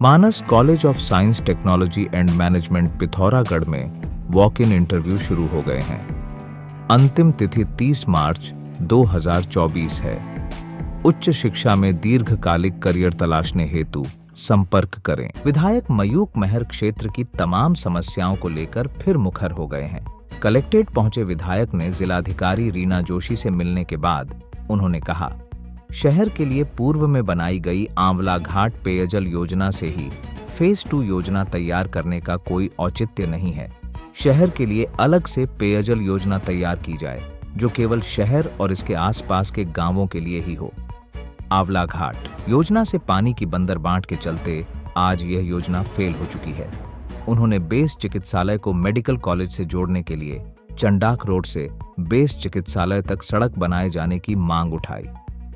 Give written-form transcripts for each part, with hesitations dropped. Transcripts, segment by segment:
Manas college of science technology and management Pithoragarh में walk in interview शुरू हो गए हैं। अंतिम तिथि 30 मार्च 2024 है। उच्च शिक्षा में दीर्घकालिक करियर तलाशने हेतु संपर्क करें। विधायक मयूक महर क्षेत्र की तमाम समस्याओं को लेकर फिर मुखर हो गए हैं। कलेक्ट्रेट पहुंचे विधायक ने जिलाधिकारी रीना जोशी से मिलने के बाद उन्होंने कहा, शहर के लिए पूर्व में बनाई गई आंवला घाट पेयजल योजना से ही फेज 2 योजना तैयार करने का कोई औचित्य नहीं है। शहर के लिए अलग से पेयजल योजना तैयार की जाए जो केवल शहर और इसके आसपास के गांवों के लिए ही हो। आंवला घाट योजना से पानी की बंदरबांट के चलते आज यह योजना फेल हो चुकी है। उन्होंने बेस चिकित्सालय को मेडिकल कॉलेज से जोड़ने के लिए चंडाक रोड से बेस चिकित्सालय तक सड़क बनाए जाने की मांग उठाई।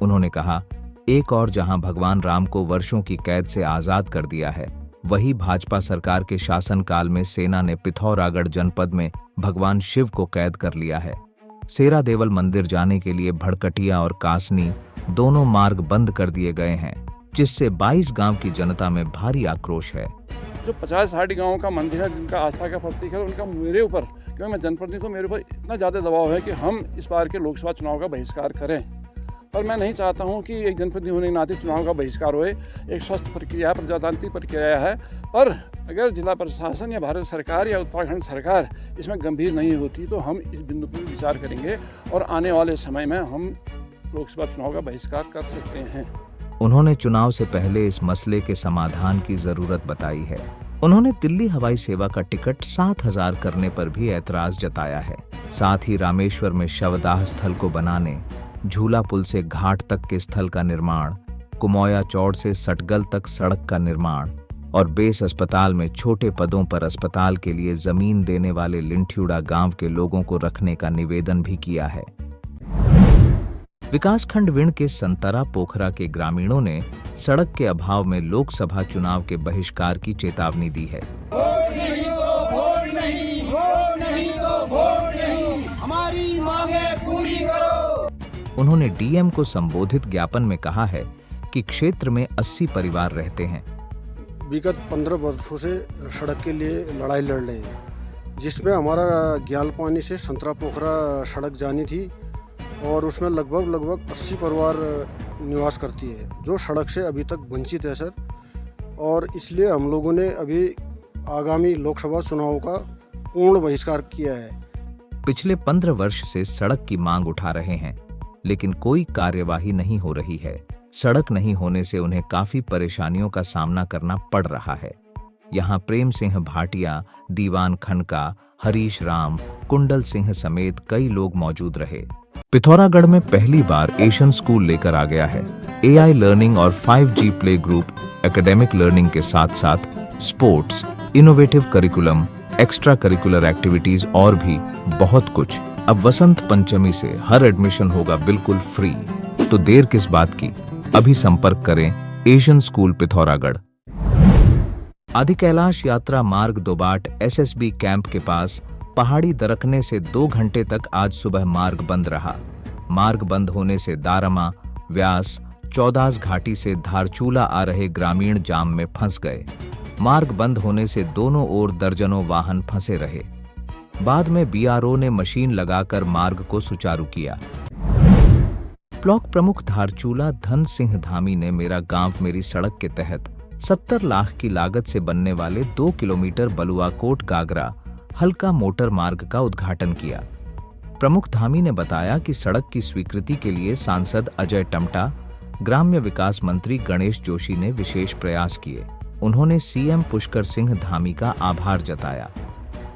उन्होंने कहा, एक और जहां भगवान राम को वर्षों की कैद से आजाद कर दिया है, वही भाजपा सरकार के शासनकाल में सेना ने पिथौरागढ़ जनपद में भगवान शिव को कैद कर लिया है। सेरा देवल मंदिर जाने के लिए भड़कटिया और कासनी दोनों मार्ग बंद कर दिए गए हैं, जिससे 22 गांव की जनता में भारी आक्रोश है। जो 50-60 गाँव का मंदिर है जिनका आस्था का प्रतीक है, उनका मेरे ऊपर, क्योंकि मैं जनप्रतिनिधि हूं, मेरे ऊपर इतना ज़्यादा दबाव है कि हम इस बार के लोकसभा चुनाव का बहिष्कार करें। पर मैं नहीं चाहता हूं कि एक जनप्रतिनिधि होने के नाते चुनाव का बहिष्कार होए। एक स्वस्थ प्रक्रिया, प्रजातांत्रिक प्रक्रिया है। पर अगर जिला प्रशासन या भारत सरकार या उत्तराखंड सरकार इसमें गंभीर नहीं होती तो हम इस बिंदु पर विचार करेंगे और आने वाले समय में हम लोकसभा चुनाव का बहिष्कार कर सकते हैं। उन्होंने चुनाव से पहले इस मसले के समाधान की जरूरत बताई है। उन्होंने दिल्ली हवाई सेवा का टिकट 7,000 करने पर भी ऐतराज जताया है। साथ ही रामेश्वर में शवदाह स्थल को बनाने, झूला पुल से घाट तक के स्थल का निर्माण, कुमौया चौड़ से सटगल तक सड़क का निर्माण और बेस अस्पताल में छोटे पदों पर अस्पताल के लिए जमीन देने वाले लिंठियुड़ा गांव के लोगों को रखने का निवेदन भी किया है। विकासखंड विण के संतरा पोखरा के ग्रामीणों ने सड़क के अभाव में लोकसभा चुनाव के बहिष्कार की चेतावनी दी है। उन्होंने डीएम को संबोधित ज्ञापन में कहा है कि क्षेत्र में 80 परिवार रहते हैं। विगत 15 वर्षों से सड़क के लिए लड़ाई लड़ रहे हैं, जिसमें हमारा ग्यालपानी से संतरा पोखरा सड़क जानी थी और उसमें लगभग 80 परिवार निवास करती है, जो सड़क से अभी तक वंचित है सर। और इसलिए हम लोगों ने अभी आगामी लोकसभा चुनाव का पूर्ण बहिष्कार किया है। पिछले 15 वर्ष से सड़क की मांग उठा रहे हैं, लेकिन कोई कार्यवाही नहीं हो रही है। सड़क नहीं होने से उन्हें काफी परेशानियों का सामना करना पड़ रहा है। यहाँ प्रेम सिंह भाटिया, दीवान खनका, हरीश राम, कुंडल सिंह समेत कई लोग मौजूद रहे। पिथौरागढ़ में पहली बार एशियन स्कूल लेकर आ गया है। AI लर्निंग और 5G play group academic learning के साथ साथ sports, innovative curriculum, extra curricular activities और भी बहुत कुछ। अब वसंत पंचमी से हर एडमिशन होगा बिल्कुल फ्री। तो देर किस बात की, अभी संपर्क करें एशियन स्कूल पिथौरागढ़। आदि कैलाश यात्रा मार्ग दोबाट SSB कैंप के पास पहाड़ी दरकने से 2 घंटे तक आज सुबह मार्ग बंद रहा। मार्ग बंद होने से दारमा, व्यास, चौदास घाटी से धारचूला आ रहे ग्रामीण जाम में फंस गए। मार्ग बंद होने से दोनों ओर दर्जनों वाहन फंसे रहे। बाद में BRO ने मशीन लगाकर मार्ग को सुचारू किया। ब्लॉक प्रमुख धारचूला धन सिंह धामी ने मेरा गांव मेरी सड़क के तहत 70 लाख की लागत से बनने वाले 2 किलोमीटर बलुआकोट गागरा हल्का मोटर मार्ग का उद्घाटन किया। प्रमुख धामी ने बताया कि सड़क की स्वीकृति के लिए सांसद अजय टमटा, ग्राम्य विकास मंत्री गणेश जोशी ने विशेष प्रयास किए। उन्होंने CM पुष्कर सिंह धामी का आभार जताया।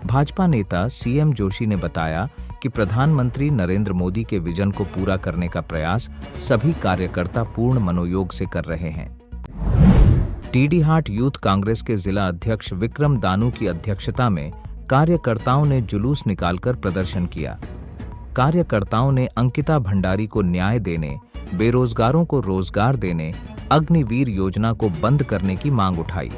भाजपा नेता CM जोशी ने बताया कि प्रधानमंत्री नरेंद्र मोदी के विजन को पूरा करने का प्रयास सभी कार्यकर्ता पूर्ण मनोयोग से कर रहे हैं। टीडीहाट यूथ कांग्रेस के जिला अध्यक्ष विक्रम दानू की अध्यक्षता में कार्यकर्ताओं ने जुलूस निकालकर प्रदर्शन किया। कार्यकर्ताओं ने अंकिता भंडारी को न्याय देने, बेरोजगारों को रोजगार देने, अग्निवीर योजना को बंद करने की मांग उठाई।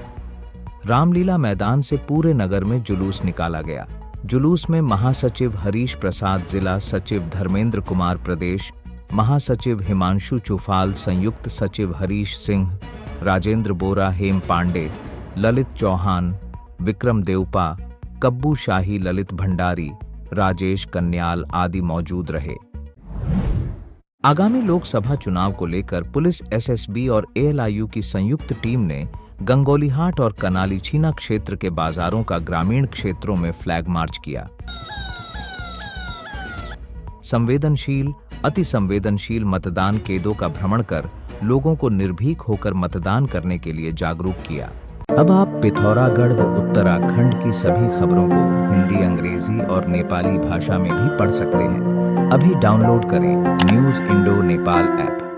रामलीला मैदान से पूरे नगर में जुलूस निकाला गया। जुलूस में महासचिव हरीश प्रसाद, जिला सचिव धर्मेंद्र कुमार प्रदेश, महासचिव हिमांशु चुफाल, संयुक्त सचिव हरीश सिंह, राजेंद्र बोरा, हेम पांडे, ललित चौहान, विक्रम देवपा, कब्बू शाही, ललित भंडारी, राजेश कन्याल आदि मौजूद रहे। आगामी लोकसभा चुनाव को लेकर पुलिस, एसएसबी और एएलआईयू की संयुक्त टीम ने गंगोलीहाट और कनालीछीना क्षेत्र के बाजारों का ग्रामीण क्षेत्रों में फ्लैग मार्च किया। संवेदनशील, अति संवेदनशील मतदान केंद्रों का भ्रमण कर लोगों को निर्भीक होकर मतदान करने के लिए जागरूक किया। अब आप पिथौरागढ़ व उत्तराखंड की सभी खबरों को हिंदी, अंग्रेजी और नेपाली भाषा में भी पढ़ सकते हैं। अभी डाउनलोड करें न्यूज़ इंडो नेपाल ऐप।